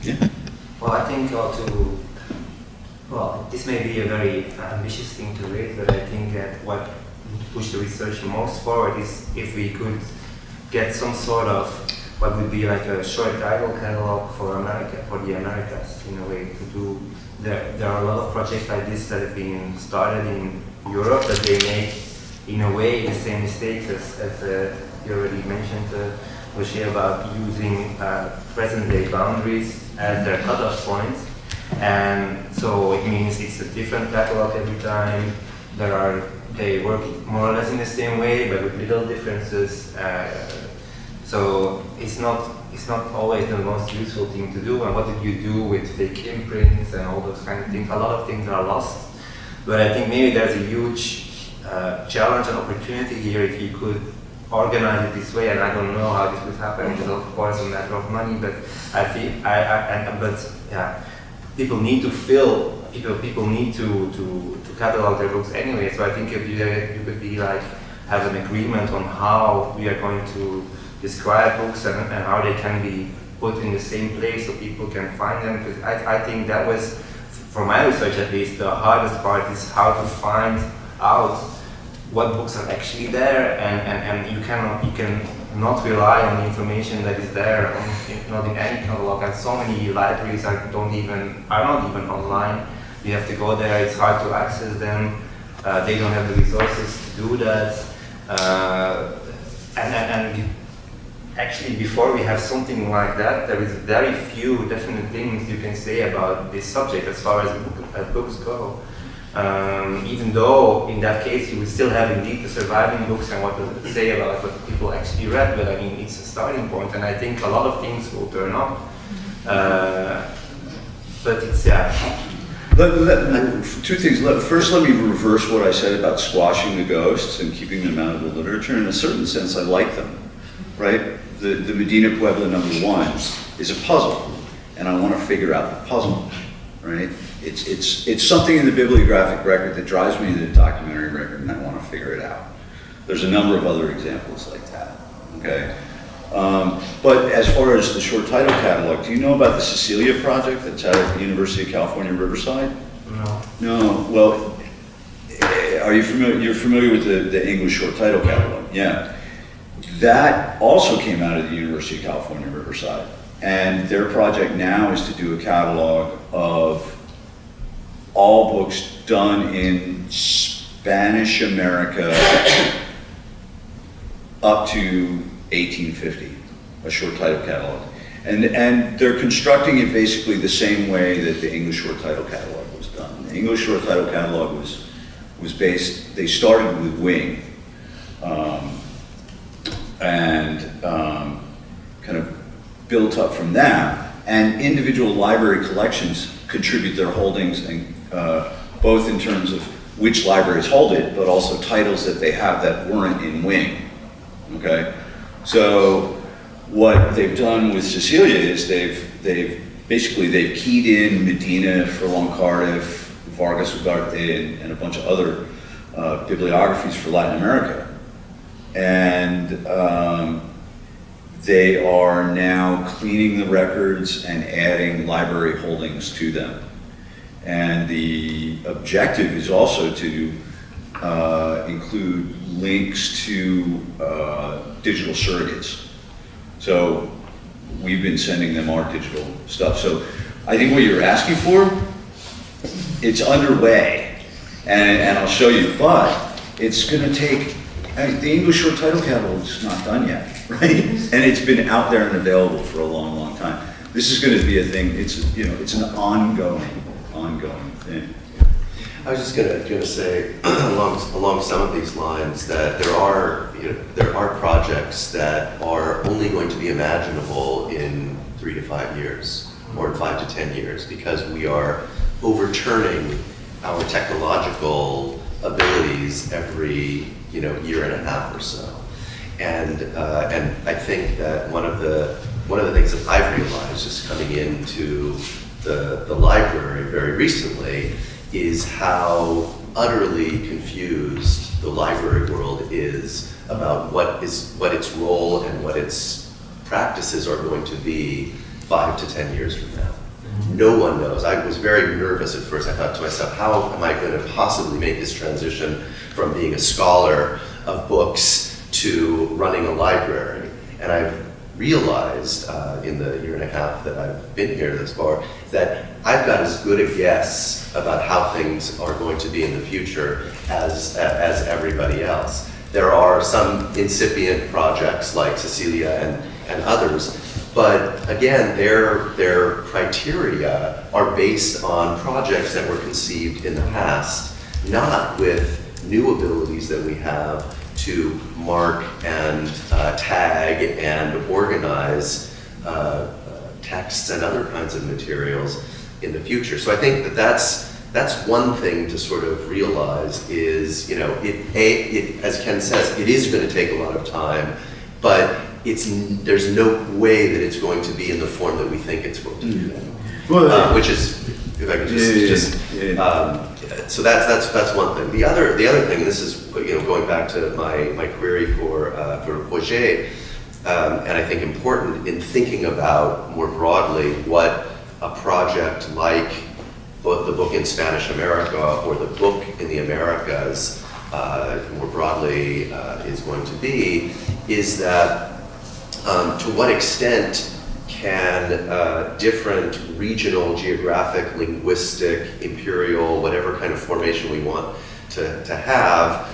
Yeah. Well, I think well, this may be a very ambitious thing to raise, but I think that what would push the research most forward is if we could get some sort of what would be like a short title catalog for America, for the Americas, in a way to do. There are a lot of projects like this that have been started in Europe that they make, in a way, the same mistakes as you already mentioned, Roger, about using present-day boundaries as their cutoff points. And so it means it's a different catalog every time. They work more or less in the same way, but with little differences. So it's not always the most useful thing to do. And what did you do with fake imprints and all those kind of things? A lot of things are lost. But I think maybe there's a huge challenge and opportunity here if you could organize it this way. And I don't know how this would happen. It's of course a matter of money, but I feel people need to fill. People need to catalog their books anyway. So I think if you could be like have an agreement on how we are going to describe books and how they can be put in the same place so people can find them. Because I think that was, for my research at least, the hardest part is how to find out what books are actually there, and you cannot rely on the information that is there, not in any catalog. And so many libraries are not even online. You have to go there. It's hard to access them. They don't have the resources to do that. Actually, before we have something like that, there is very few definite things you can say about this subject as far as books go. Even though in that case you would still have indeed the surviving books and what to say about what people actually read, but I mean it's a starting point, and I think a lot of things will turn up. But it's Two things. First, let me reverse what I said about squashing the ghosts and keeping them out of the literature. In a certain sense, I like them, right? The Medina Puebla #1 is a puzzle, and I want to figure out the puzzle, right? It's something in the bibliographic record that drives me to the documentary record, and I want to figure it out. There's a number of other examples like that, okay? But as far as the short title catalog, do you know about the Cecilia project that's out at the University of California, Riverside? No. No, well, are you familiar, you're familiar with the English short title catalog? Yeah. That also came out of the University of California, Riverside. And their project now is to do a catalog of all books done in Spanish America up to 1850, a short title catalog. And they're constructing it basically the same way that the English short title catalog was done. The English short title catalog was based, they started with Wing, kind of built up from that. And individual library collections contribute their holdings, and both in terms of which libraries hold it, but also titles that they have that weren't in Wing, okay? So what they've done with Cecilia is they've keyed in Medina, Furlong Cardiff, Vargas Ugarte, and a bunch of other bibliographies for Latin America. And they are now cleaning the records and adding library holdings to them. And the objective is also to include links to digital surrogates. So we've been sending them our digital stuff. So I think what you're asking for, it's underway, and I'll show you, but it's gonna take, I mean, the English short title catalog is not done yet, right? And it's been out there and available for a long, long time. This is gonna be a thing, it's an ongoing thing. I was just gonna say along some of these lines that there are projects that are only going to be imaginable in 3 to 5 years, or in 5 to 10 years, because we are overturning our technological abilities every year and a half or so. And I think that one of the things that I've realized just coming into the library very recently is how utterly confused the library world is about what its role and what its practices are going to be 5 to 10 years from now. No one knows. I was very nervous at first. I thought to myself, how am I going to possibly make this transition from being a scholar of books to running a library? And I've realized in the year and a half that I've been here thus far that I've got as good a guess about how things are going to be in the future as everybody else. There are some incipient projects like Cecilia and others, but again, their criteria are based on projects that were conceived in the past, not with new abilities that we have to mark and tag and organize texts and other kinds of materials in the future. So I think that that's one thing to sort of realize is, you know, as Ken says, it is going to take a lot of time, but there's no way that it's going to be in the form that we think it's going to be. Which is, if I could so that's one thing. The other thing, and this is, you know, going back to my query for Roger, and I think important in thinking about more broadly what a project like the book in Spanish America or the book in the Americas more broadly is going to be, is that to what extent can different regional, geographic, linguistic, imperial, whatever kind of formation we want to have,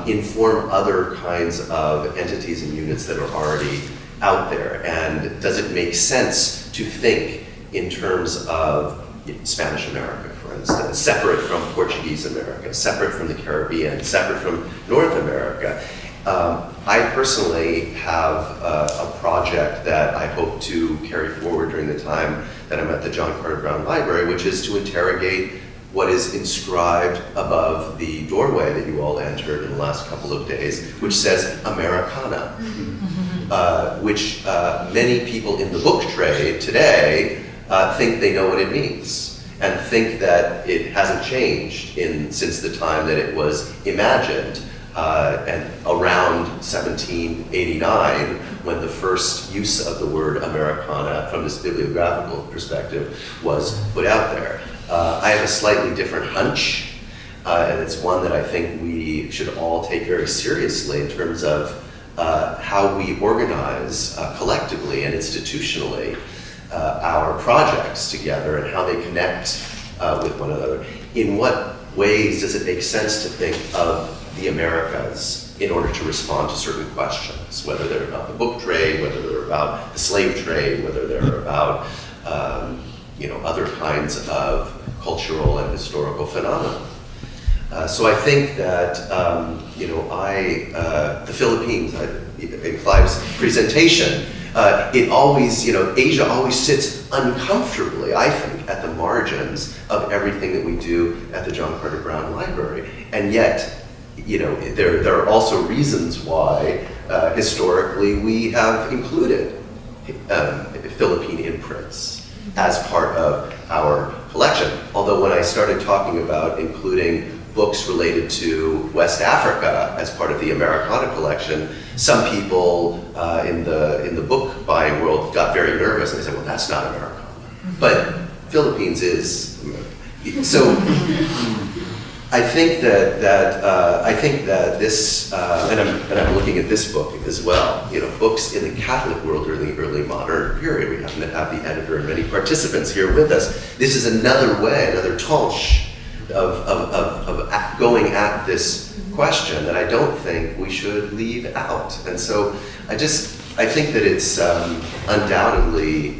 inform other kinds of entities and units that are already out there? And does it make sense to think in terms of Spanish America, for instance, separate from Portuguese America, separate from the Caribbean, separate from North America? I personally have a project that I hope to carry forward during the time that I'm at the John Carter Brown Library, which is to interrogate what is inscribed above the doorway that you all entered in the last couple of days, which says Americana, which many people in the book trade today think they know what it means, and think that it hasn't changed since the time that it was imagined. And around 1789, when the first use of the word Americana from this bibliographical perspective was put out there. I have a slightly different hunch, and it's one that I think we should all take very seriously in terms of how we organize collectively and institutionally our projects together and how they connect with one another. In what ways does it make sense to think of the Americas in order to respond to certain questions, whether they're about the book trade, whether they're about the slave trade, whether they're about other kinds of cultural and historical phenomena. So I think that the Philippines, in Clive's presentation, it always, Asia always sits uncomfortably, I think, at the margins of everything that we do at the John Carter Brown Library, and yet. There are also reasons why historically we have included Philippine imprints as part of our collection. Although when I started talking about including books related to West Africa as part of the Americana collection, some people in the book buying world got very nervous and they said, well, that's not Americana. But Philippines is. So I think that this, and I'm looking at this book as well. Books in the Catholic world during the early modern period. We happen to have the editor and many participants here with us. This is another way, another tranche of going at this question that I don't think we should leave out. And so I think that it's undoubtedly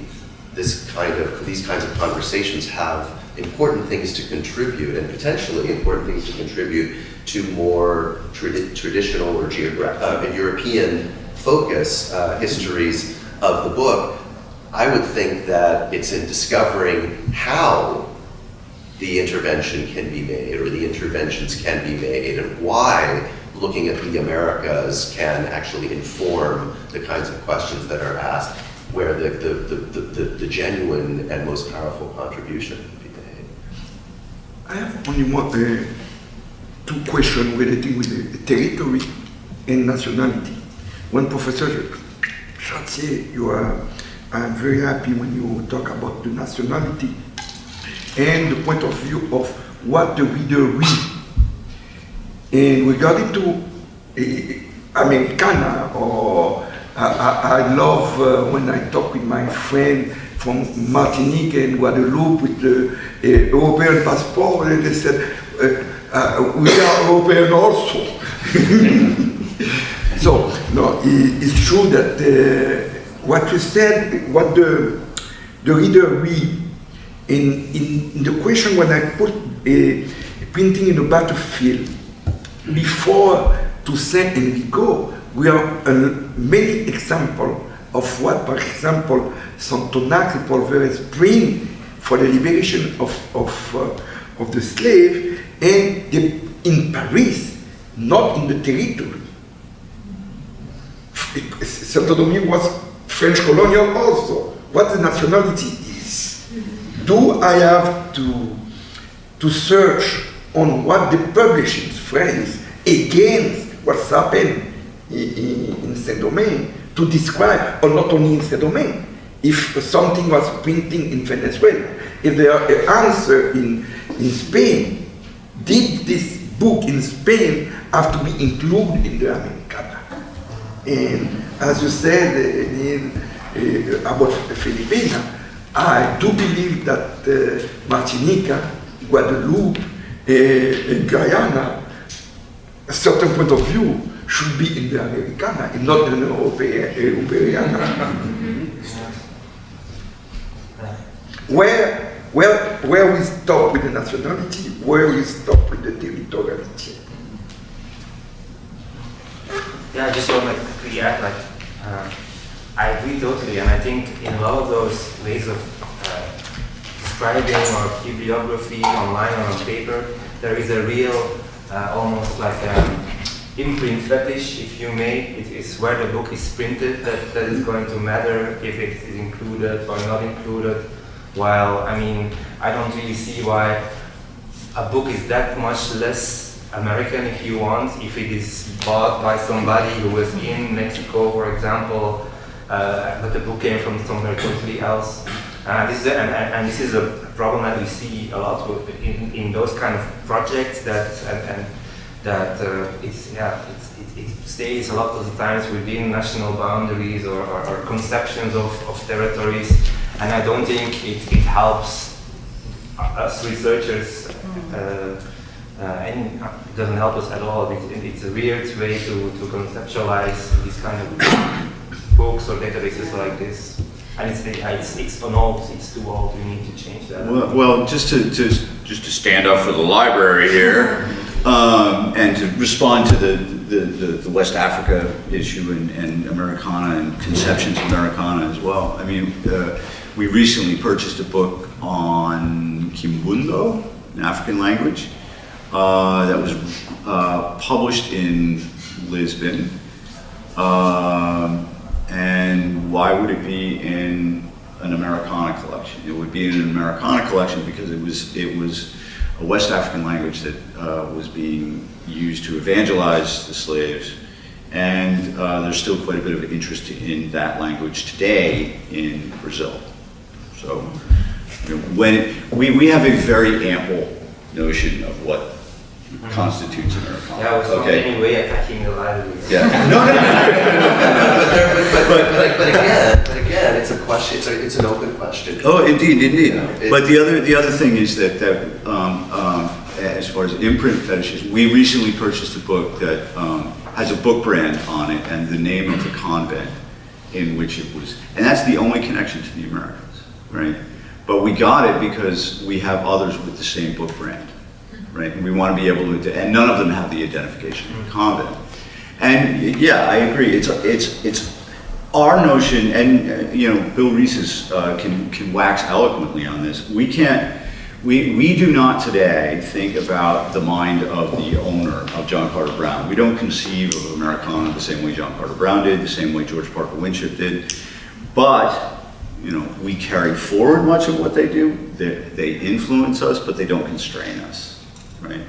these kinds of conversations have important things to contribute, and potentially important things to contribute to more traditional or European focus histories of the book. I would think that it's in discovering how the intervention can be made, or the interventions can be made, and why looking at the Americas can actually inform the kinds of questions that are asked, where the genuine and most powerful contribution can be made. I have only two questions relating with the territory and nationality. One, Professor Chartier, I'm very happy when you talk about the nationality and the point of view of what the reader reads. And regarding to Americana, or I love when I talk with my friend from Martinique and Guadeloupe with the European passport, and they said, we are European also. So, no, it's true that what you said, what the reader read, in the question when I put printing in the battlefield, before Toussaint and Rigaud, we have many examples of what, for example, Santonac and Polveres bring for the liberation of the slave, and in Paris, not in the territory. Santo Domingo was French colonial also. What the nationality is. Do I have to search on what the publishing France against what's happened in Saint-Domingue to describe, or not only in Saint-Domingue, if something was printing in Venezuela, if there are an answer in Spain, did this book in Spain have to be included in the Americana? And as you said about Filipina, I do believe that Martinica, Guadeloupe, Guyana, a certain point of view should be in the Americana and not in the Europeana. Where we stop with the nationality, where we stop with the territoriality. Yeah, I just want to quickly add, I agree totally, and I think in a lot of those ways of describing or bibliography online or on paper, there is a real, almost like imprint fetish, if you may. It is where the book is printed that is going to matter, if it is included or not included. While, I mean, I don't really see why a book is that much less American, if you want, if it is bought by somebody who was in Mexico, for example, but the book came from somewhere totally else. This is a problem that we see a lot in those kind of projects that it stays a lot of the times within national boundaries or conceptions of territories, and I don't think it helps us researchers. And it doesn't help us at all. It's a weird way to conceptualize these kind of books or databases like this. And it's old, it's too old, we need to change that. Well, just to stand up for the library here, and to respond to the West Africa issue and Americana and conceptions of Americana as well. I mean, we recently purchased a book on Kimbundo, an African language, that was published in Lisbon. And why would it be in an Americana collection? It would be in an Americana collection because it was a West African language that was being used to evangelize the slaves, and there's still quite a bit of interest in that language today in Brazil. So, you know, when we have a very ample notion of what constitutes Americana. Yeah, I was not in any way attacking the library. Yeah. But again, it's a question. It's an open question. Oh, indeed. You know, But the other thing is that as far as imprint fetishes, we recently purchased a book that has a book brand on it and the name of the convent in which it was, and that's the only connection to the Americans, right? But we got it because we have others with the same book brand. Right, and we want to be able to, and none of them have the identification of the convent. And yeah, I agree. It's our notion, and you know, Bill Reeses can wax eloquently on this. We do not today think about the mind of the owner of John Carter Brown. We don't conceive of Americana the same way John Carter Brown did, the same way George Parker Winship did. But you know, we carry forward much of what they do. They influence us, but they don't constrain us. Right.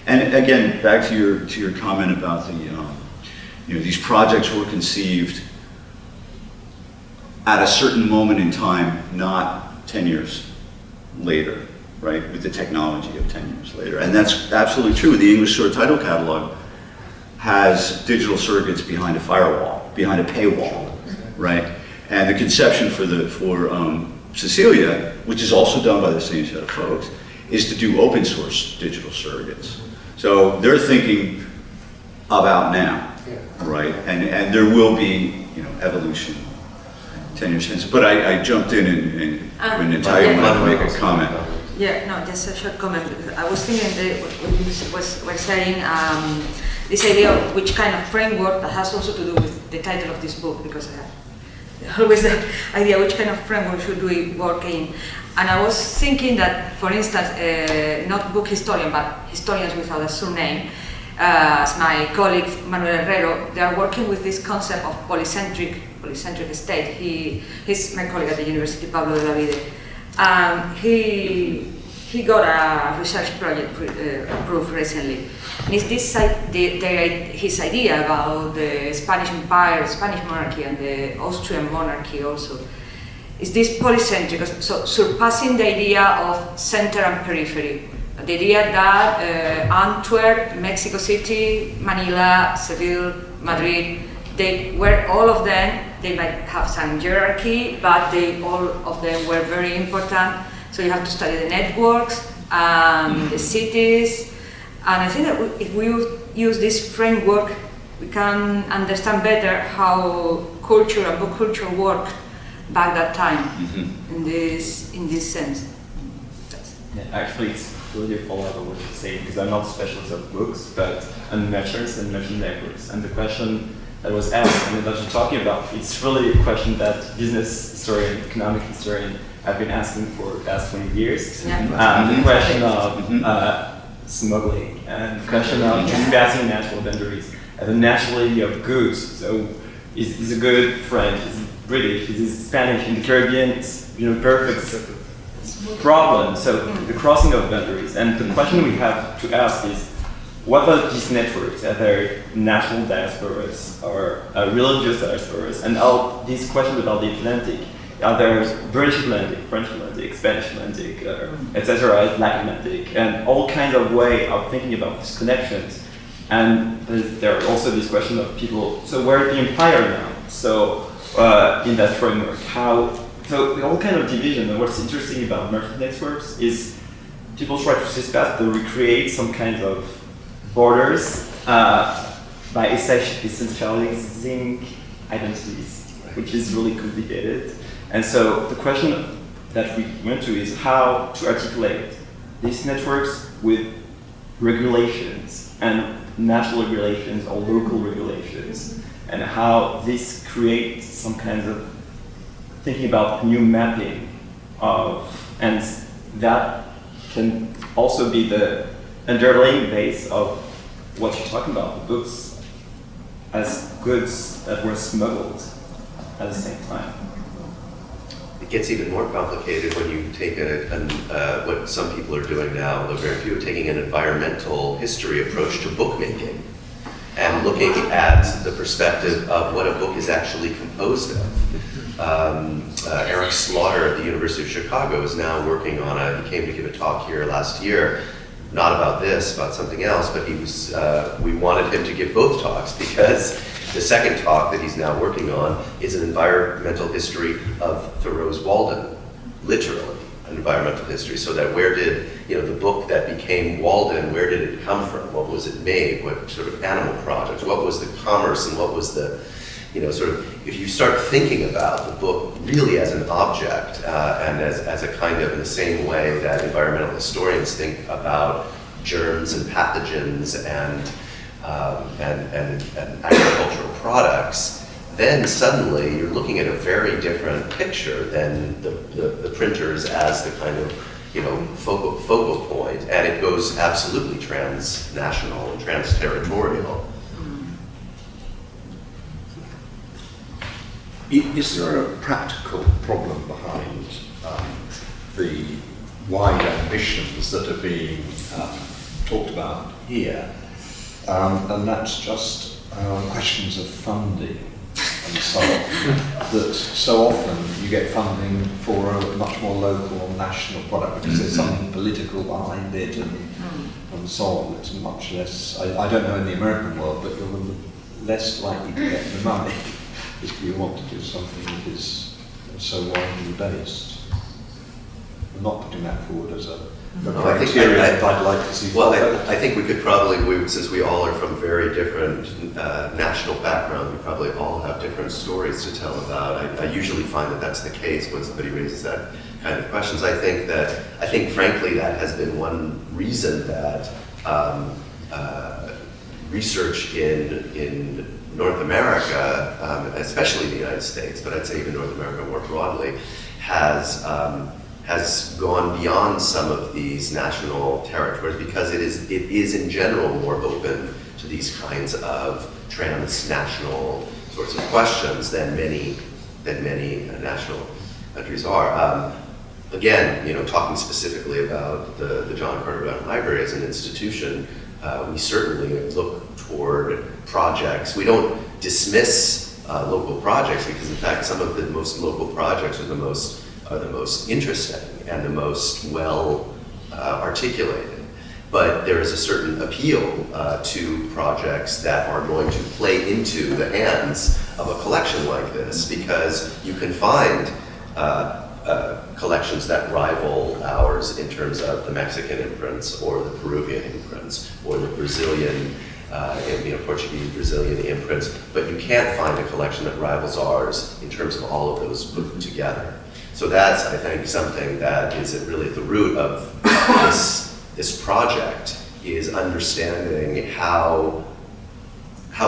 And again, back to your comment about the, you know, these projects were conceived at a certain moment in time, not 10 years, later, right, with the technology of 10 years later. And that's absolutely true. The English short title catalog has digital surrogates behind a firewall, behind a paywall, right? And the conception for Cecilia, which is also done by the same set of folks, is to do open source digital surrogates. So they're thinking about now, right? And there will be, evolution 10 years hence. But I jumped in and when Natalia wanted to make a comment. Yeah, no, just a short comment. I was thinking that when you were saying this idea of which kind of framework, that has also to do with the title of this book, because I have always the idea which kind of framework should we work in. And I was thinking that, for instance, not book historian, but historians without a surname, as my colleague Manuel Herrero, they are working with this concept of polycentric state. He's my colleague at the University Pablo de la Vide. He got a research project approved recently. And it's this his idea about the Spanish Empire, Spanish monarchy, and the Austrian monarchy also. Is this polycentric, so surpassing the idea of center and periphery. The idea that Antwerp, Mexico City, Manila, Seville, Madrid, all of them, they might have some hierarchy, but all of them were very important. So you have to study the networks, the cities, and I think that if we use this framework, we can understand better how culture and book culture worked back that time in this sense. Yeah, actually, it's really a follow-up of what you say, because I'm not a specialist of books, but on measures and measure networks. And the question that was asked and that you're talking about, it's really a question that business historian, economic historian have been asking for the past 20 years. Yeah. The question of smuggling and the question of passing natural boundaries and the nationality of goods. So is a good French, is British, is Spanish, in the Caribbean, it's perfect problem. So the crossing of boundaries. And the question we have to ask is, what about these networks? Are there national diasporas or religious diasporas? And all these questions about the Atlantic, are there British Atlantic, French Atlantic, Spanish Atlantic, etc., Black Atlantic, and all kinds of way of thinking about these connections. And there are also this question of people, so we're the empire now. So in that framework, so all kind of division. And what's interesting about merchant networks is people try to suspect to recreate some kinds of borders by essentializing identities, which is really complicated. And so the question that we went to is how to articulate these networks with regulations and national regulations or local regulations, and how this creates some kinds of thinking about new mapping of, and that can also be the underlying base of what you're talking about, the books as goods that were smuggled at the same time. It gets even more complicated when you take what some people are doing now, although very few, taking an environmental history approach to bookmaking and looking at the perspective of what a book is actually composed of. Eric Slaughter at the University of Chicago is now working on he came to give a talk here last year, not about this, about something else, but we wanted him to give both talks because the second talk that he's now working on is an environmental history of Thoreau's Walden, literally an environmental history, so that where did, the book that became Walden, where did it come from? What was it made? What sort of animal products? What was the commerce and what was the, sort of, if you start thinking about the book really as an object and as a kind of, in the same way that environmental historians think about germs and pathogens and agricultural products, then suddenly you're looking at a very different picture than the printers as the kind of focal point, and it goes absolutely transnational and trans-territorial. Is there a practical problem behind the wide ambitions that are being talked about here? And that's just questions of funding. and so on, that so often you get funding for a much more local or national product because there's something political behind it and so on. It's much less, I don't know in the American world, but you're less likely to get the money if you want to do something that is so widely based. I'm not putting that forward as a criteria that I'd like to see. Well, I think we could probably, since we all are from very different national backgrounds, we probably all have different stories to tell about. I usually find that that's the case when somebody raises that kind of questions. I think frankly that has been one reason that research in North America, especially the United States, but I'd say even North America more broadly, has gone beyond some of these national territories because it is in general more open to these kinds of transnational sorts of questions than many national countries are. Again, talking specifically about the John Carter Brown Library as an institution, we certainly look toward projects. We don't dismiss local projects because, in fact, some of the most local projects are the most interesting and the most well articulated. But there is a certain appeal to projects that are going to play into the hands of a collection like this, because you can find collections that rival ours in terms of the Mexican imprints or the Peruvian imprints or the Brazilian, Portuguese, Brazilian imprints, but you can't find a collection that rivals ours in terms of all of those put together. So that's, I think, something that is really at the root of this project, is understanding how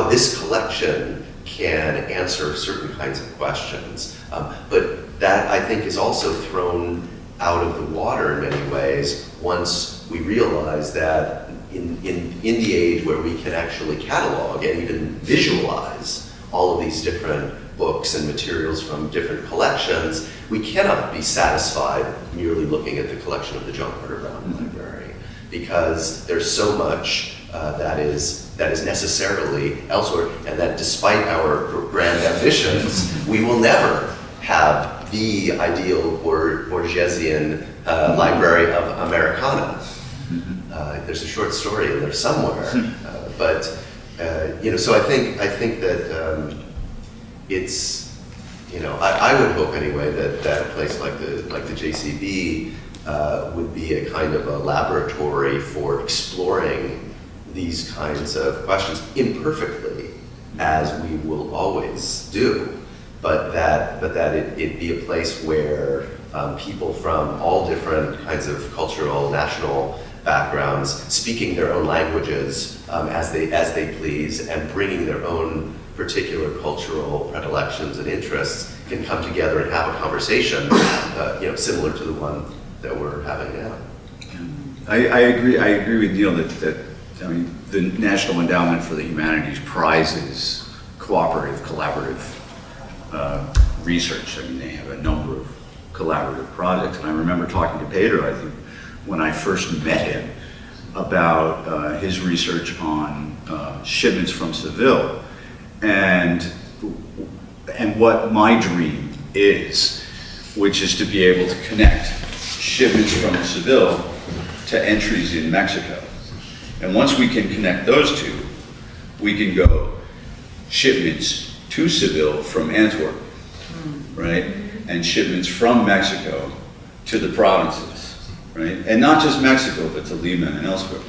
this collection can answer certain kinds of questions. But that, I think, is also thrown out of the water in many ways once we realize that in the age where we can actually catalog and even visualize all of these different books and materials from different collections, we cannot be satisfied merely looking at the collection of the John Carter Brown Library, because there's so much that is necessarily elsewhere, and that despite our grand ambitions, we will never have the ideal Borgesian library of Americana. There's a short story in there somewhere, so I think that it's, I would hope anyway that a place like the JCB would be a kind of a laboratory for exploring these kinds of questions imperfectly, as we will always do, but that it be a place where people from all different kinds of cultural, national backgrounds, speaking their own languages as they please, and bringing their own particular cultural predilections and interests, can come together and have a conversation, similar to the one that we're having now. I agree with Neil that the National Endowment for the Humanities prizes collaborative research. They have a number of collaborative projects, and I remember talking to Pedro, I think, when I first met him, about his research on shipments from Seville, and what my dream is, which is to be able to connect shipments from Seville to entries in Mexico. And once we can connect those two, we can go shipments to Seville from Antwerp, right? And shipments from Mexico to the provinces, right? And not just Mexico, but to Lima and elsewhere.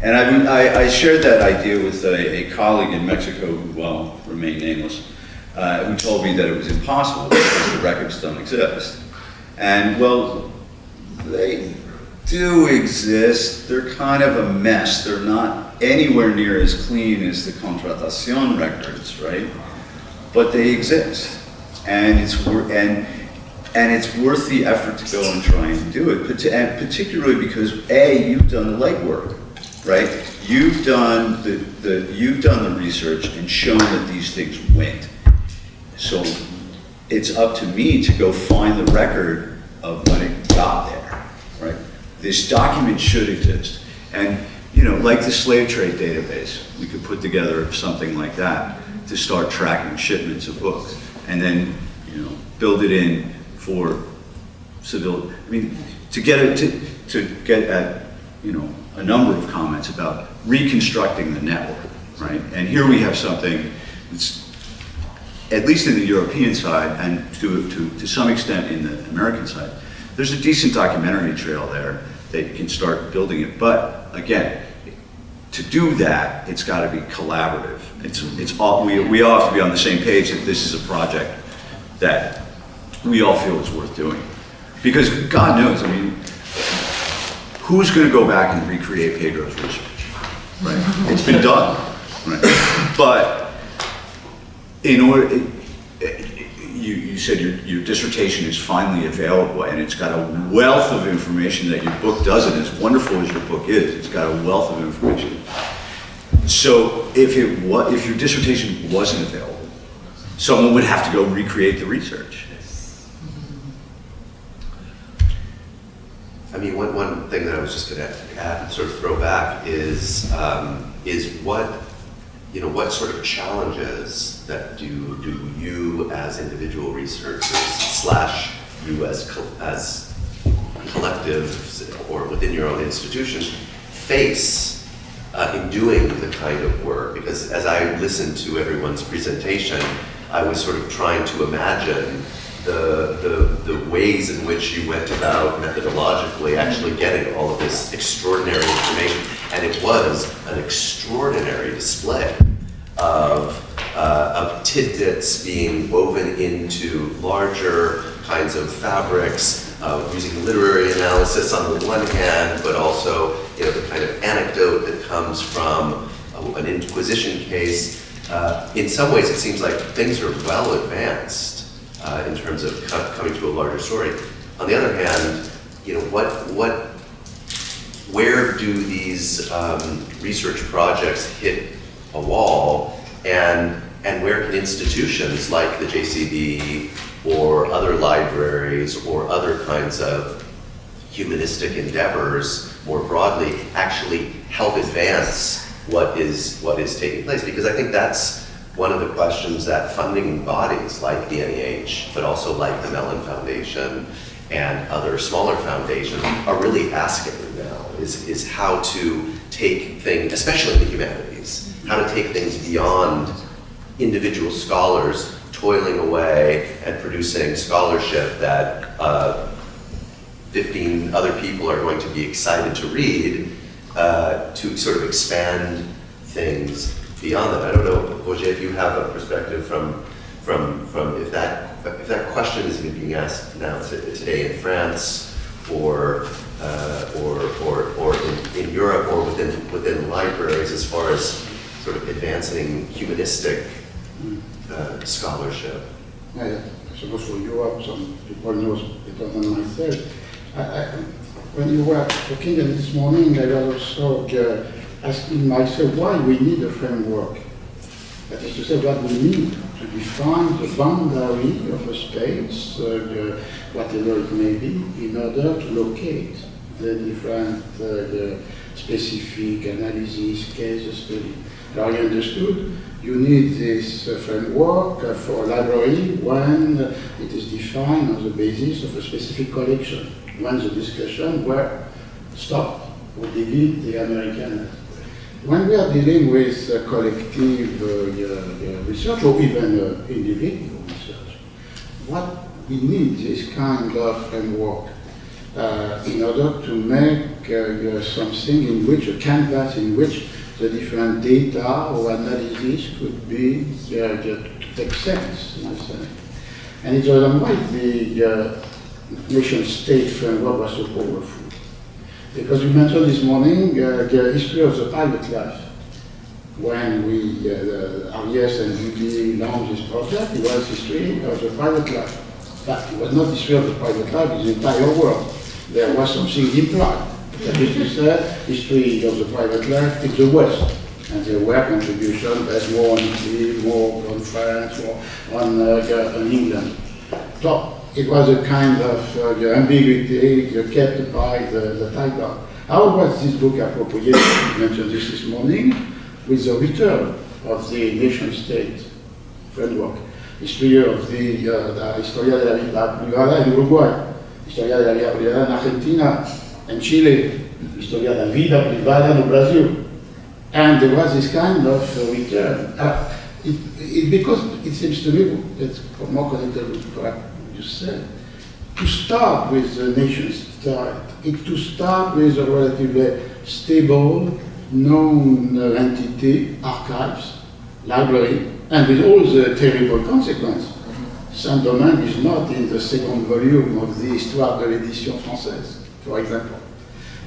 And I shared that idea with a colleague in Mexico who, well, remained nameless, who told me that it was impossible because the records don't exist. And, well, they do exist. They're kind of a mess. They're not anywhere near as clean as the Contratación records, right? But they exist. And it's worth the effort to go and try and do it, and particularly because you've done the legwork, right? You've done the research and shown that these things went. So it's up to me to go find the record of when it got there, right? This document should exist, and like the slave trade database, we could put together something like that. to start tracking shipments of books, and then, you know, build it in for civil. I mean, to get at, you know, a number of comments about reconstructing the network, right? And here we have something that's, at least in the European side, and to some extent in the American side, there's a decent documentary trail there that you can start building it. But again, to do that, it's got to be collaborative. It's all, we all have to be on the same page that this is a project that we all feel is worth doing. Because God knows, I mean, who's going to go back and recreate Pedro's research, right? It's been done, right? But in order, you said your dissertation is finally available, and it's got a wealth of information that your book doesn't. As wonderful as your book is, it's got a wealth of information. So if your dissertation wasn't available, someone would have to go recreate the research. I mean, one thing that I was just going to add, sort of throw back is what, you know, what sort of challenges that do you as individual researchers / you as collectives or within your own institution face in doing the kind of work? Because as I listened to everyone's presentation, I was sort of trying to imagine the ways in which you went about methodologically actually getting all of this extraordinary information. And it was an extraordinary display of tidbits being woven into larger kinds of fabrics, using literary analysis on the one hand, but also, you know, the kind of anecdote that comes from an Inquisition case. In some ways, it seems like things are well advanced in terms of coming to a larger story. On the other hand, you know, where do these research projects hit a wall, and where can institutions like the JCB or other libraries or other kinds of humanistic endeavors more broadly actually help advance what is taking place? Because I think that's one of the questions that funding bodies like the NEH, but also like the Mellon Foundation and other smaller foundations are really asking now, is how to take things, especially in the humanities, how to take things beyond individual scholars toiling away and producing scholarship that 15 other people are going to be excited to read, to sort of expand things beyond that. I don't know, Roger, if you have a perspective from if that question is even being asked now today in France or in Europe or within libraries as far as sort of advancing humanistic scholarship. I suppose for Europe, some people know better than myself. When you were talking this morning, I was also asking myself why we need a framework. That is to say, what we need to define the boundary of a space, whatever it may be, in order to locate the different specific analysis, case study. Now, you understood, you need this framework for a library when it is defined on the basis of a specific collection, when the discussion were stopped or delete the American. When we are dealing with collective research or even individual research, what we need is kind of framework in order to make something in which, a canvas in which the different data or analysis could be to take sense in a sense. And it was why the nation-state framework was so powerful. Because we mentioned this morning the history of the private life. When we, Arias and Judy launched this project, it was history of the private life. But it was not history of the private life in the entire world. There was something implied. That is to say, history of the private life in the West. And there were contributions, but more on Italy, more on France, more on England. So it was a kind of ambiguity kept by the title. How was this book appropriated? We mentioned this morning, with the return of the nation-state framework. History of la historia de la vida privada en Uruguay, historia de la vida privada en Argentina, and Chile, historia de la vida privada no Brazil. And there was this kind of return. Because it seems to me, it's more connected with what you said, to start with the nation state, to start with a relatively stable, known entity, archives, library, and with all the terrible consequences. Saint-Domingue is not in the second volume of the Histoire de l'édition française, for example.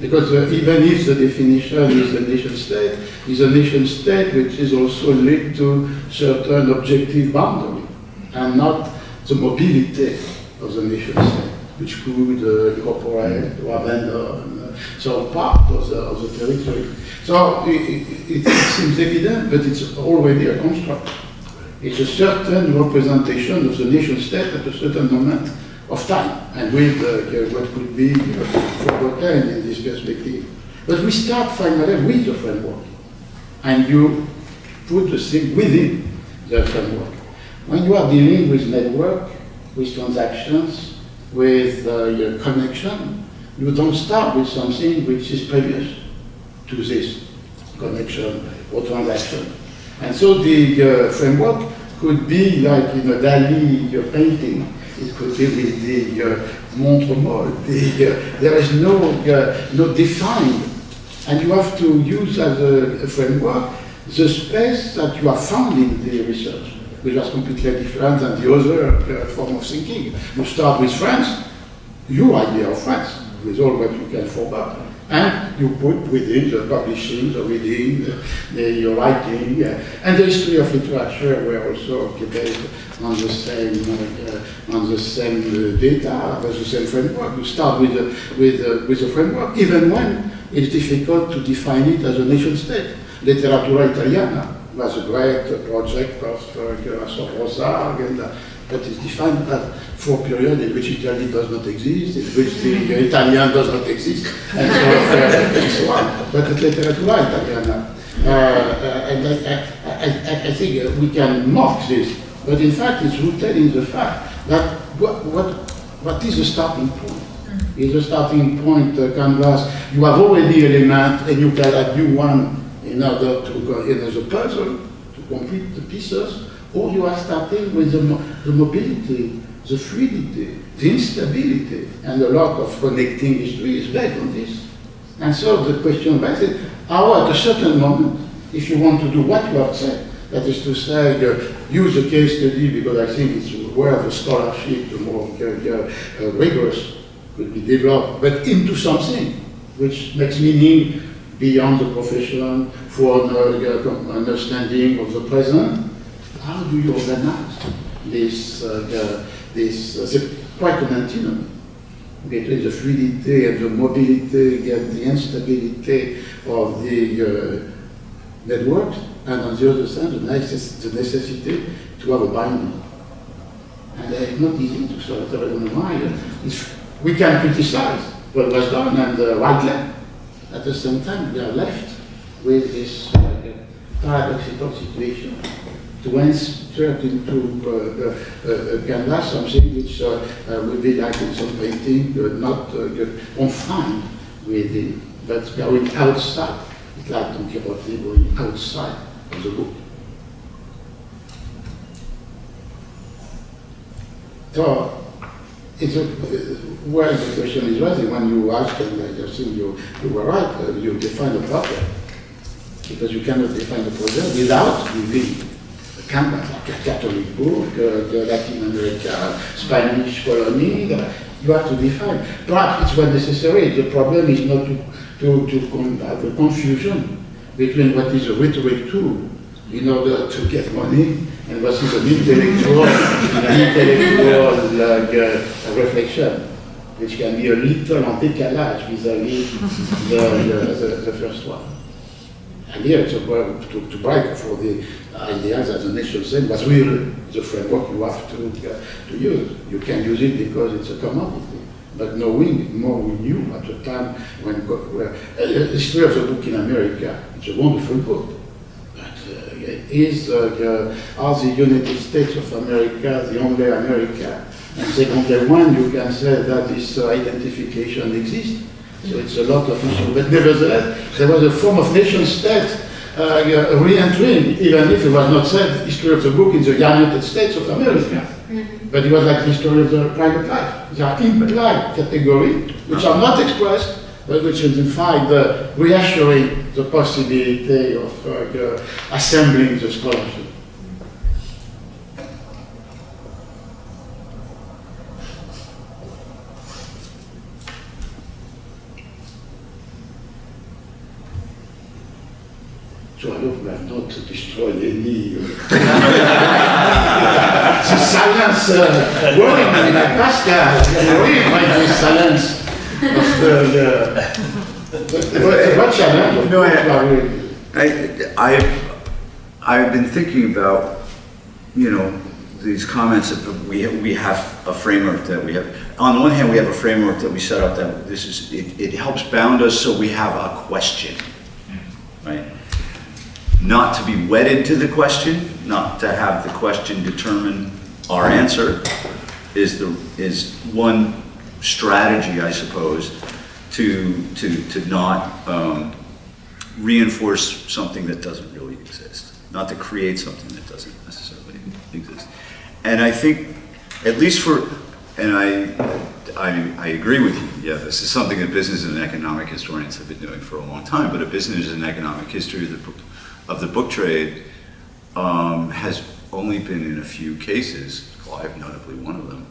Because even if the definition is a nation state, is a nation state which is also linked to certain objective boundary, and not the mobility of the nation state, which could incorporate or abandon some part of the territory. So it seems evident, but it's already a construct. It's a certain representation of the nation state at a certain moment of time, and with what could be forgotten in this perspective. But we start finally with the framework, and you put the thing within the framework. When you are dealing with network, with transactions, with your connection, you don't start with something which is previous to this connection or transaction. And so the framework could be like in a Dali painting. It could be with the montre-molle. There is no defined, and you have to use as a framework the space that you have found in the research, which was completely different than the other form of thinking. You start with France, your idea of France, with all what you can forget, and you put within the publishing, the reading, the writing, and the history of literature were also based on the same data, with the same framework. You start with the framework, even when it's difficult to define it as a nation state. Letteratura Italiana was a great project of Rosa, but it's defined as for a period in which Italy does not exist, in which the Italian does not exist, and so on. But the Letteratura Italiana, and I think we can mock this, but in fact it's rooted in the fact that what is the starting point? Is the starting point canvas? You have already element, and you can add new one in order to go in as a puzzle to complete the pieces, or you are starting with the mobility, the fluidity, the instability, and a lot of connecting history is based on this. And so the question is, how at a certain moment, if you want to do what you have said, that is to say, use a case study, because I think it's where the scholarship, the more rigorous, could be developed, but into something which makes meaning beyond the profession for an understanding of the present. How do you organize this? Quite an antinomy between the fluidity and the mobility and the instability of the networks, and on the other side, the necessity to have a binding. And it's not easy to sort of why. We can criticize what was done, and rightly. At the same time, we are left with this paradoxical situation to insert into a canvas something which will be like in some painting, not confined within, but going outside. It's like Don Quixote going outside of the book. So, it's where the question is rising when you ask, and I think you were right, you define a project, because you cannot define a project without giving a canvas, like a Catholic book, Latin America, Spanish colony. You have to define. Perhaps it's not necessary. The problem is not to have a confusion between what is a rhetoric tool in order to get money and what is an intellectual reflection, which can be a little en décalage vis-à-vis the first one. And here it's a way to break for the ideas that the nation state was really the framework you have to use. You can use it because it's a commodity. But knowing more we knew at the time when the history of the book in America, it's a wonderful book. But Are the United States of America the only America? And secondly, one, you can say that this identification exists. So it's a lot of issues. But nevertheless, there was a form of nation-state re-entering, even if it was not said history of the book in the United States of America. But it was like the history of the private life. There are implied categories which are not expressed, but which in fact reassuring the possibility of assembling the scholarship. So I hope we have not destroyed any silence worrying me like Pascal, worrying by the silence of what challenge? No, I've been thinking about, these comments that we have a framework that we have. On the one hand, we have a framework that we set up that it helps bound us so we have a question, right? Not to be wedded to the question, not to have the question determine our answer, is one strategy, I suppose, to not reinforce something that doesn't really exist, not to create something that doesn't necessarily exist. And I think, at least and I agree with you, yeah, this is something that business and economic historians have been doing for a long time, but a business and economic history of the book trade has only been in a few cases, Clive notably one of them,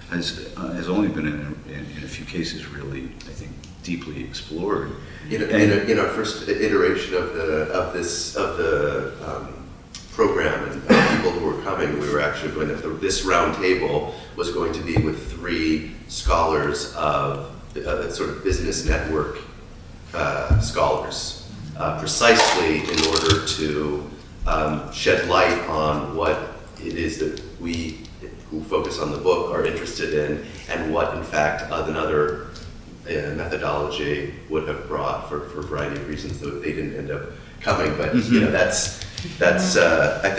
has only been in a few cases really, I think, deeply explored. In our first iteration of the program and people who were coming, we were actually going to, this round table was going to be with 3 scholars of sort of business network scholars. Precisely in order to shed light on what it is that we who focus on the book are interested in, and what in fact another methodology would have brought for a variety of reasons, though they didn't end up coming. But that's I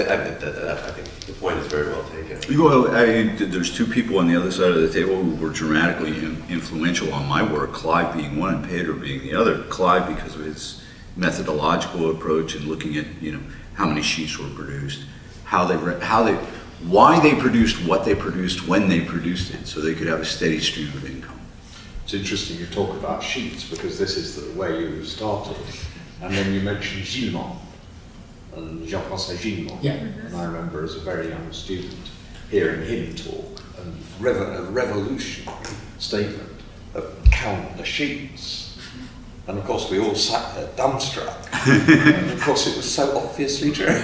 think the point is very well taken. Well, there's 2 people on the other side of the table who were dramatically influential on my work, Clive being one and Pedro being the other. Clive because of his methodological approach and looking at how many sheets were produced, why they produced what they produced when they produced it, so they could have a steady stream of income. It's interesting you talk about sheets because this is the way you started, and then you mentioned Gilman and Jean-François Gilman. Yeah. And I remember as a very young student hearing him talk and a revolutionary statement of count the sheets. And of course we all sat there dumbstruck. And of course it was so obviously true.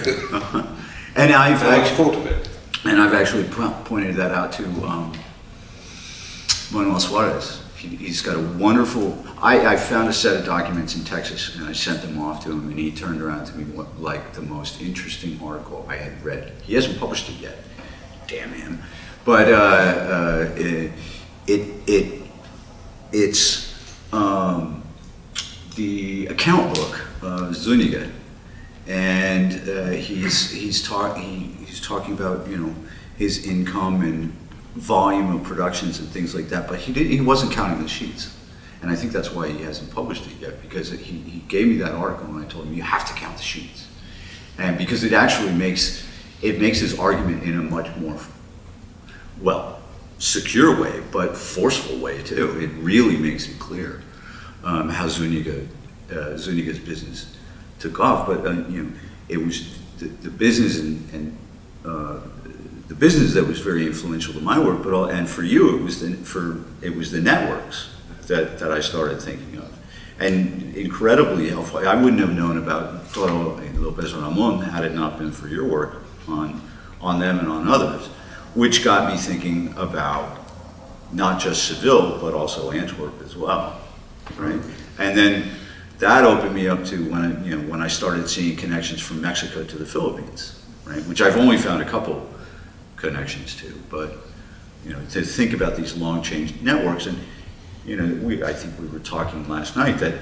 And I've actually thought of it. And I've actually pointed that out to Manuel Suarez. He's got a wonderful, I found a set of documents in Texas and I sent them off to him, and he turned around to me like the most interesting article I had read. He hasn't published it yet, damn him. But it's the account book of Zuniga, and he's talking about his income and volume of productions and things like that, but he wasn't counting the sheets, and I think that's why he hasn't published it yet, because he gave me that article and I told him you have to count the sheets, and because it actually makes his argument in a much more secure way, but forceful way too. It really makes it clear how Zuniga's business took off, but it was the business and the business that was very influential to my work, and for you it was the networks that I started thinking of, and incredibly helpful. I wouldn't have known about Toro Lopez Ramon had it not been for your work on them and on others, which got me thinking about not just Seville but also Antwerp as well, right? And then that opened me up to when I started seeing connections from Mexico to the Philippines, right? Which I've only found a couple connections to, but to think about these long chain networks, and I think we were talking last night that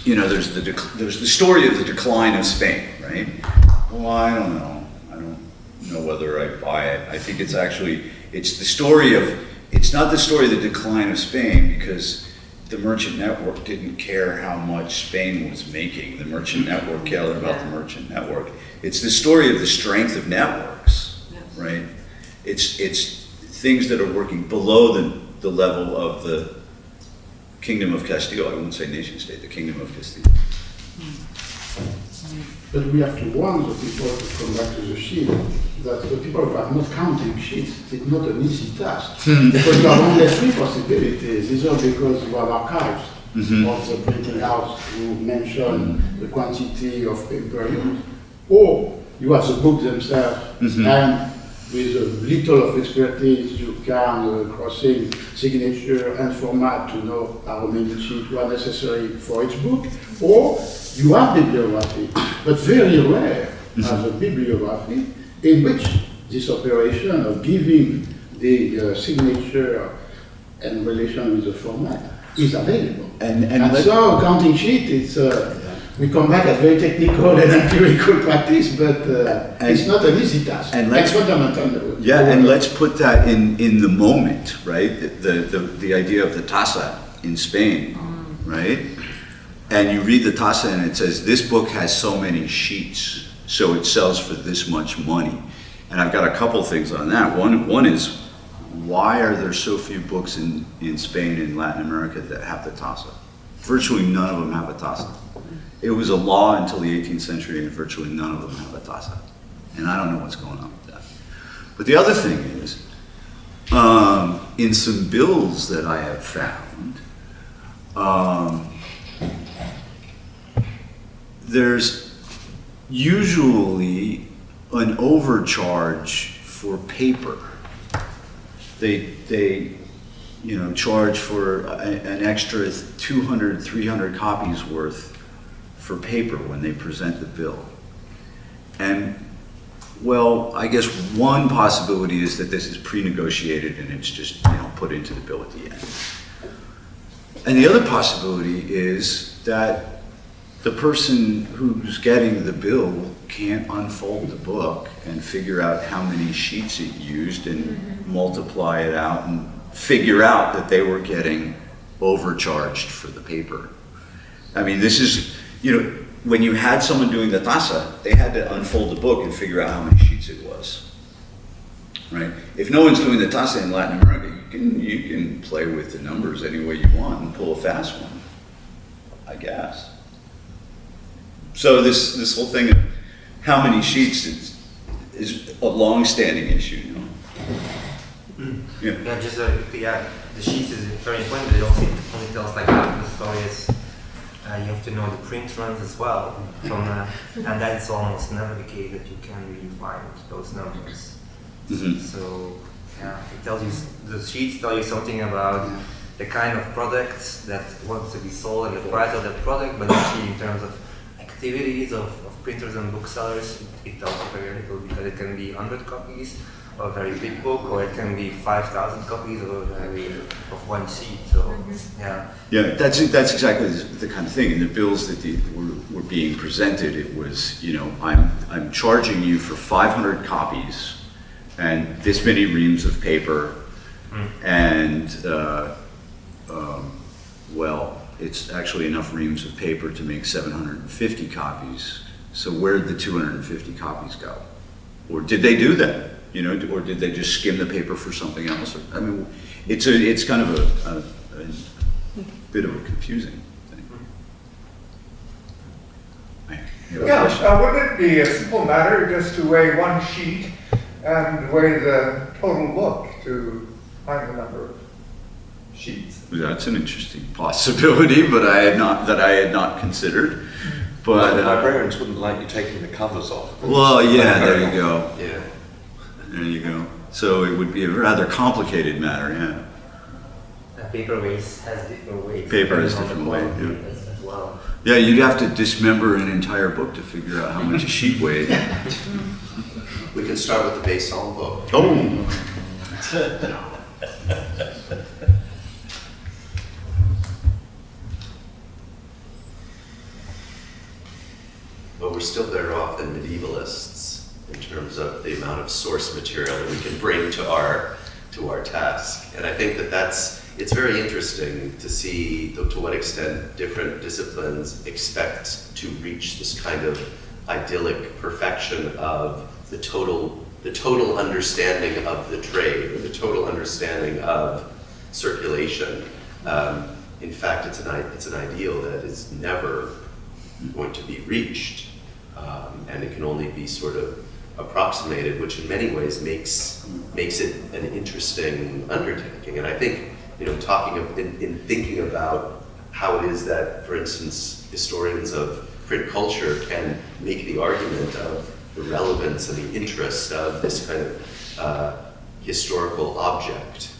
there's the story of the decline of Spain, right? Well, Well, I don't know. I don't know whether I buy it. I think it's actually, it's the story of, it's not the story of the decline of Spain, because the merchant network didn't care how much Spain was making. The merchant network cared about the merchant network. It's the story of the strength of networks, right? It's things that are working below the level of the Kingdom of Castile. I wouldn't say nation state, the Kingdom of Castile. But we have to warn the people to come back to the sheet, that the people who are not counting sheets, it's not an easy task. Because you have only three possibilities. These are because you have archives of the printing house who mention the quantity of paper used, or you have the books themselves, and with a little of expertise you can crossing signature and format to know how many sheets were necessary for each book, or you have bibliography, but very rare as a bibliography in which this operation of giving the signature and relation with the format is available. And so counting sheet, it's we come back at very technical and empirical practice, but it's not an easy task. And that's fundamental. Yeah, and let's put that in the moment, right? The idea of the tasa in Spain, right? And you read the tasa and it says, this book has so many sheets, so it sells for this much money. And I've got a couple things on that. One is, why are there so few books in Spain and Latin America that have the tasa? Virtually none of them have a tasa. It was a law until the 18th century and virtually none of them have a tasa. And I don't know what's going on with that. But the other thing is, in some bills that I have found, there's usually an overcharge for paper. They charge for an extra 200, 300 copies worth for paper when they present the bill. And, well, I guess one possibility is that this is pre-negotiated and it's just, put into the bill at the end. And the other possibility is that the person who's getting the bill can't unfold the book and figure out how many sheets it used and multiply it out and figure out that they were getting overcharged for the paper. I mean, this is, when you had someone doing the tasa, they had to unfold the book and figure out how many sheets it was, right? If no one's doing the tasa in Latin America, you can play with the numbers any way you want and pull a fast one, I guess. So this whole thing of how many sheets is a long-standing issue, Yeah. Yeah, just the sheets is very important. They don't only tell us like half the stories. You have to know the print runs as well, and that's almost never the case that you can really find those numbers. So yeah, it tells you, the sheets tell you something about the kind of product that wants to be sold and the price of that product, but actually in terms of activities of printers and booksellers, it tells you very little, because it can be 100 copies of a very big book, or it can be 5,000 copies of one sheet. So yeah. Yeah, that's exactly the kind of thing. In the bills that were being presented, it was, I'm charging you for 500 copies and this many reams of paper, and well, it's actually enough reams of paper to make 750 copies. So where'd the 250 copies go? Or did they do that? Or did they just skim the paper for something else? I mean, it's kind of a bit of a confusing thing. Wouldn't it be a simple matter just to weigh one sheet and weigh the total book to find the number of sheets? That's an interesting possibility, but I had not considered. But librarians wouldn't like you taking the covers off. Well, yeah, there you go. Yeah. There you go. So it would be a rather complicated matter, yeah. Paper weights has different weights. Paper has different weight, as well. Yeah, you'd have to dismember an entire book to figure out how much a sheet weighed. We can start with the base home book. Oh! But we're still better off than medievalists in terms of the amount of source material that we can bring to our task. And I think it's very interesting to see to what extent different disciplines expect to reach this kind of idyllic perfection of the total understanding of the trade, or the total understanding of circulation. In fact, it's an ideal that is never going to be reached, and it can only be sort of approximated, which in many ways makes it an interesting undertaking. And I think, in thinking about how it is that, for instance, historians of print culture can make the argument of the relevance and the interest of this kind of historical object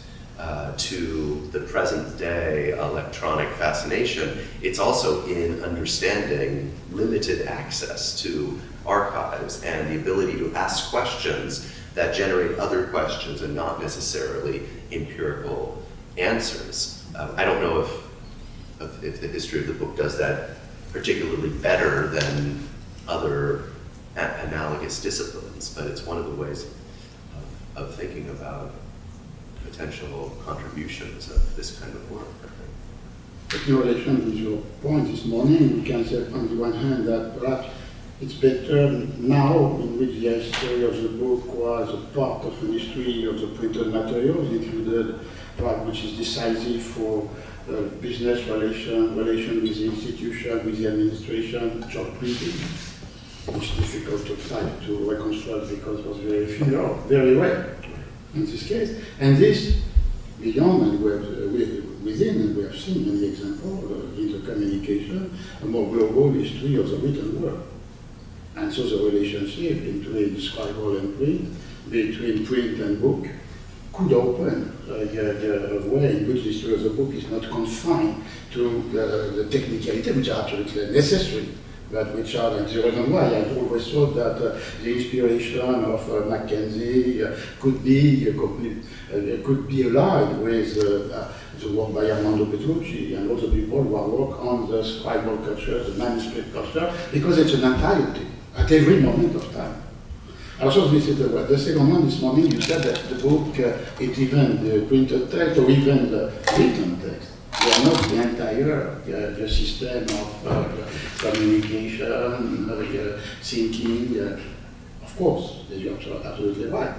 to the present day electronic fascination, it's also in understanding limited access to archives and the ability to ask questions that generate other questions and not necessarily empirical answers. I don't know if the history of the book does that particularly better than other analogous disciplines, but it's one of the ways of thinking about potential contributions of this kind of work, I think. In relation with your point this morning, we can say on the one hand that perhaps it's better now, in which the history of the book was a part of an history of the printed materials, included part which is decisive for business relation with the institution, with the administration, job printing, which is difficult to try to reconstruct because it was very ephemeral, very rare in this case. And this, beyond, and within, and we have seen many examples in the communication, a more global history of the written word. And so the relationship between scribal and print, between print and book, could open a way in which the history of the book is not confined to the technicality, which are absolutely necessary, but which are the reason why I always thought that the inspiration of Mackenzie could be allied with the work by Armando Petrucci and other people who are work on the scribal culture, the manuscript culture, because it's an entirety at every moment of time. Also, this is the second one this morning. You said that the book, it's even the printed text or even the written text. They are not the entire the system of communication, thinking. Of course, you're absolutely right.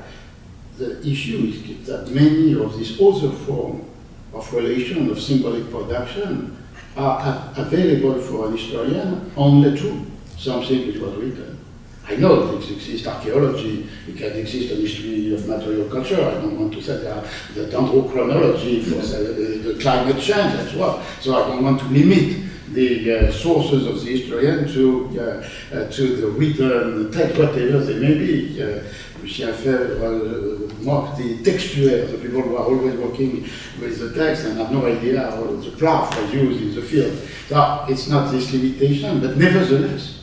The issue is that many of these other forms of relation, of symbolic production, are available for an historian only through something which was written. I know it exists archaeology, it can exist an history of material culture. I don't want to say the dendrochronology for the climate change as well. So I don't want to limit the sources of the historian to the written text, whatever they may be. Lucien Febvre marked the textuaire, the people who are always working with the text and have no idea how the craft was used in the field. So it's not this limitation, but nevertheless,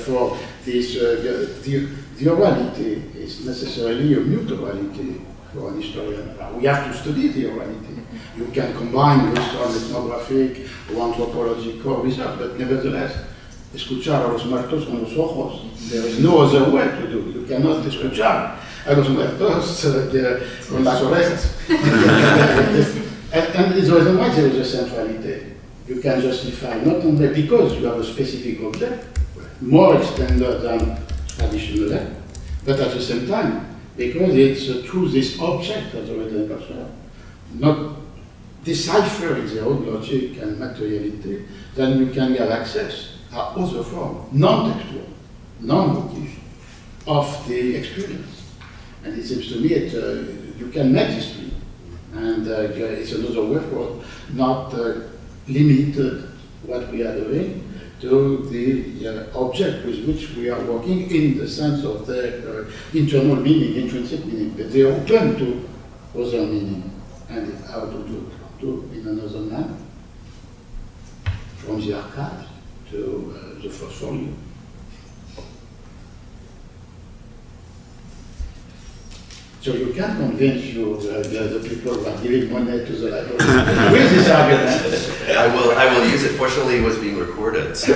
for this, the orality is necessarily a mute orality for an historian. We have to study the orality. You can combine with some ethnographic or anthropological research, but nevertheless, escuchar a los muertos con los ojos. There is no other way to do it. You cannot escuchar a los muertos con las orejas. And it's the reason why there is a centrality. You can justify not only because you have a specific object, more extended than traditionally, but at the same time, because it's through this object of the written culture, not deciphering their own logic and materiality, then you can have access to other forms, non-textual, non-bookish, of the experience. And it seems to me you can make history, and it's another way for not limited what we are doing to the object with which we are working in the sense of their internal meaning, intrinsic meaning, but they are open to other meaning and how to do in another manner, from the archives to the first volume. So you can convince the people who are giving money to the library with this argument. I will use it. Fortunately, it was being recorded. So.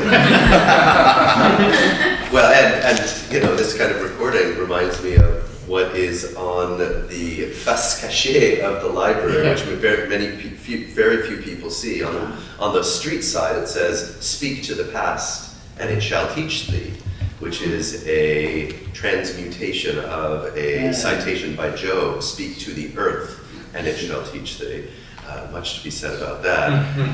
Well, And, this kind of recording reminds me of what is on the face cachée of the library, which very few people see. On the street side, it says, "Speak to the past, and it shall teach thee," which is a transmutation of a citation by Job, "Speak to the earth, and it shall teach thee." Much to be said about that.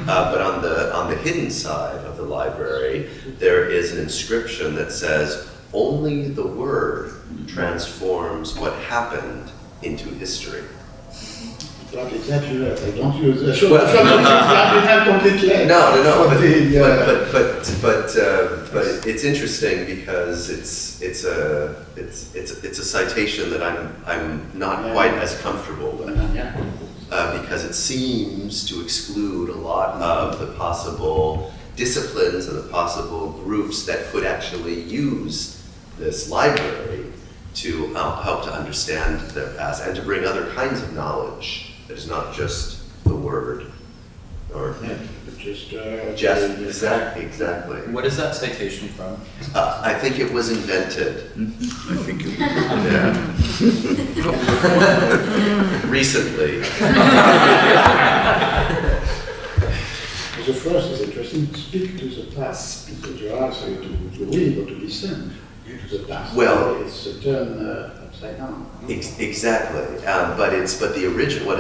But on the hidden side of the library, there is an inscription that says, "Only the word transforms what happened into history." Like exaggerate, I don't use the completely. No. But it's interesting because it's a citation that I'm not quite as comfortable with. Because it seems to exclude a lot of the possible disciplines and the possible groups that could actually use this library to help to understand their past and to bring other kinds of knowledge that is not just the word or exactly. What is that citation from? I think it was invented. I think it recently. The first is interesting, speak to the past, because you are to read or to listen to the past. Well, it's a turn upside down. Exactly, but the original.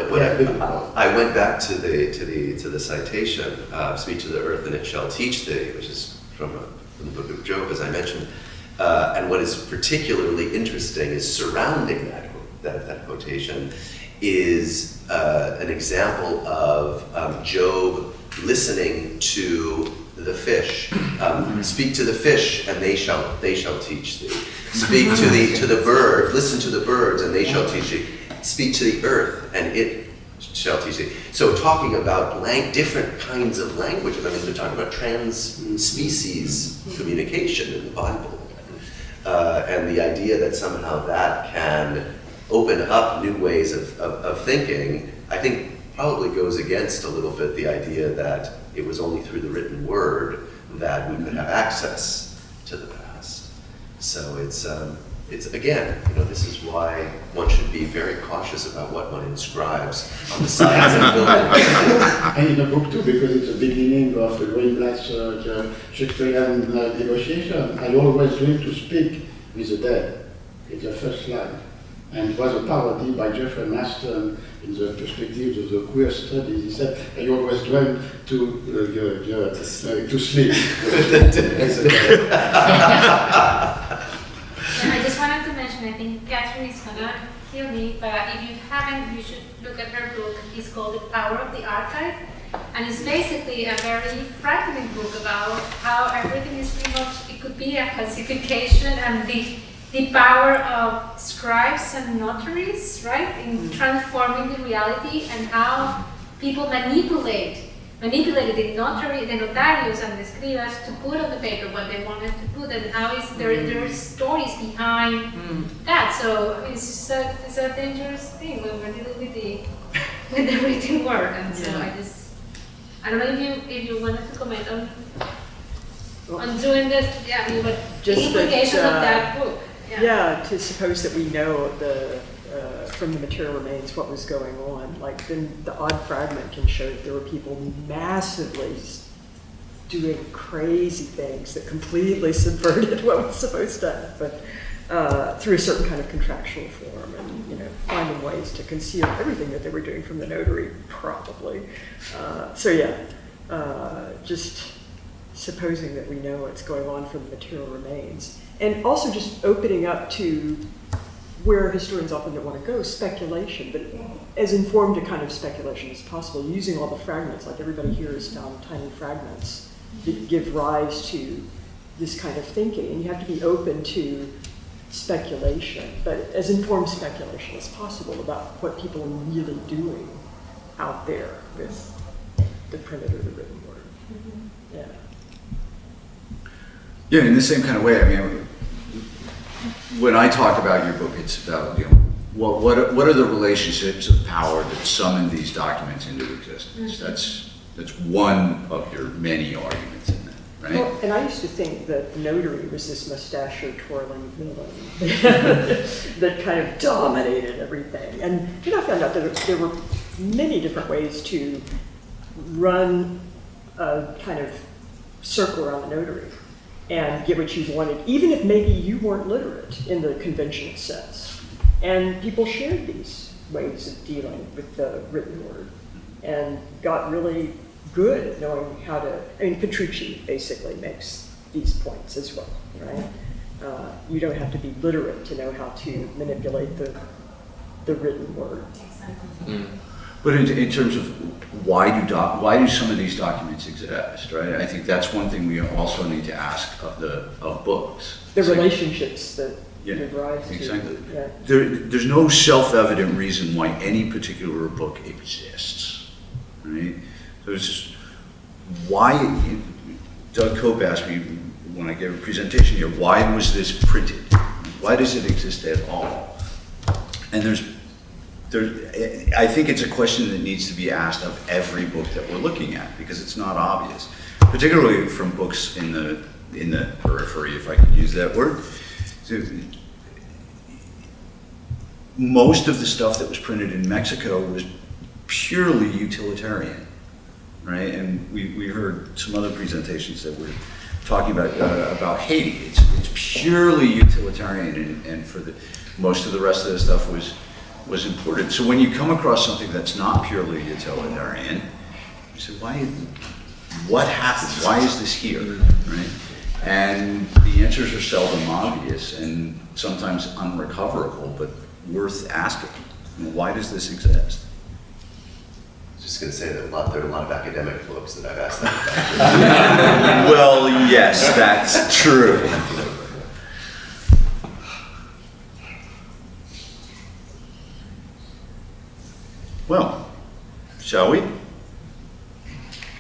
I went back to the citation, "Speak to the earth, and it shall teach thee," which is from the book of Job, as I mentioned. And what is particularly interesting is surrounding that quotation is an example of Job listening to the fish. "Speak to the fish, and they shall teach thee. Speak to the bird, listen to the birds, and they shall teach thee. Speak to the earth, and it shall teach thee." So talking about different kinds of languages. I mean, they're talking about transspecies communication in the Bible. And the idea that somehow that can open up new ways of thinking, I think probably goes against a little bit the idea that it was only through the written word that we could have access to the past. So it's again, this is why one should be very cautious about what one inscribes on the sides of buildings. And in the book too, because it's the beginning of the Greenblatt's Shakespearean negotiation, I always dream to speak with the dead. It's the first line. And it was a parody by Jeffrey Maston in the perspective of the queer studies. He said, "I always dream to sleep." I just wanted to mention, I think Catherine is gonna kill me, but if you haven't, you should look at her book. It's called The Power of the Archive, and it's basically a very frightening book about how everything is pretty much, it could be a classification, and the power of scribes and notaries, right, in transforming the reality, and how people manipulated the notarios and the scribas to put on the paper what they wanted to put, and how there are stories behind that. So it's a dangerous thing when we're dealing with the written word. And so I don't know if you wanted to comment on doing this, but the implication of that book. Yeah, to suppose that we know from the material remains what was going on. Like, then the odd fragment can show that there were people massively doing crazy things that completely subverted what was supposed to happen through a certain kind of contractual form, and finding ways to conceal everything that they were doing from the notary, probably. Just supposing that we know what's going on from the material remains. And also just opening up to where historians often don't want to go, speculation, but as informed a kind of speculation as possible, using all the fragments, like everybody here has found tiny fragments that give rise to this kind of thinking. And you have to be open to speculation, but as informed speculation as possible about what people are really doing out there with the printed or the written word. Yeah, in the same kind of way. I mean, when I talk about your book, it's about what are the relationships of power that summon these documents into existence? That's one of your many arguments in that. right? Well, and I used to think that the notary was this mustachio twirling villain that kind of dominated everything. And I found out that there were many different ways to run a kind of circle around the notary and get what you wanted, even if maybe you weren't literate in the conventional sense. And people shared these ways of dealing with the written word and got really good at knowing how to, I mean, Petrucci basically makes these points as well, right? You don't have to be literate to know how to manipulate the written word. But in terms of why do some of these documents exist, right? I think that's one thing we also need to ask of books. The It's like- relationships that give rise to. Exactly. Yeah. There's no self-evident reason why any particular book exists, right? So it's just why. Doug Cope asked me when I gave a presentation here, why was this printed? Why does it exist at all? And I think it's a question that needs to be asked of every book that we're looking at, because it's not obvious, particularly from books in the periphery, if I can use that word. So, most of the stuff that was printed in Mexico was purely utilitarian, right? And we heard some other presentations that were talking about Haiti. It's purely utilitarian, and for most of the rest of the stuff was imported. So when you come across something that's not purely utilitarian, you say, what happened? Why is this here, right? And the answers are seldom obvious and sometimes unrecoverable, but worth asking. Why does this exist? Just going to say that there are a lot of academic books that I've asked that. Well, yes, that's true. Well, shall we?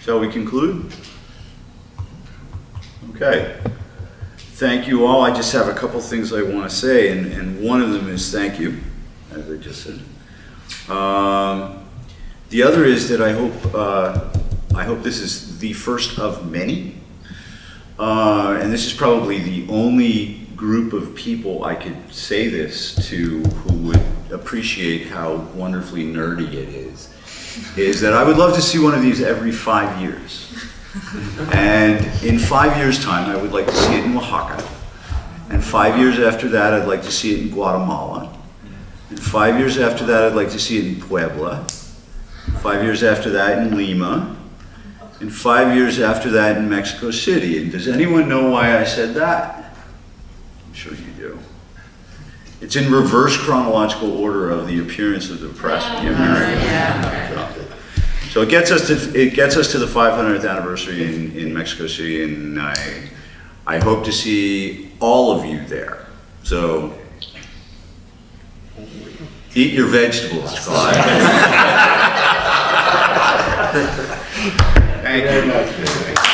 Shall we conclude? Okay. Thank you all. I just have a couple things I want to say, and one of them is thank you, as I just said. The other is that I hope this is the first of many, and this is probably the only group of people I could say this to who would appreciate how wonderfully nerdy it is that I would love to see one of these every 5 years. And in 5 years' time, I would like to see it in Oaxaca. And 5 years after that, I'd like to see it in Guatemala. And 5 years after that, I'd like to see it in Puebla. 5 years after that, in Lima. And 5 years after that, in Mexico City. And does anyone know why I said that? I'm sure you do. It's in reverse chronological order of the appearance of the press in the American. So it gets us to the 500th anniversary in Mexico City, and I hope to see all of you there. So eat your vegetables, Clive. Thank you very much.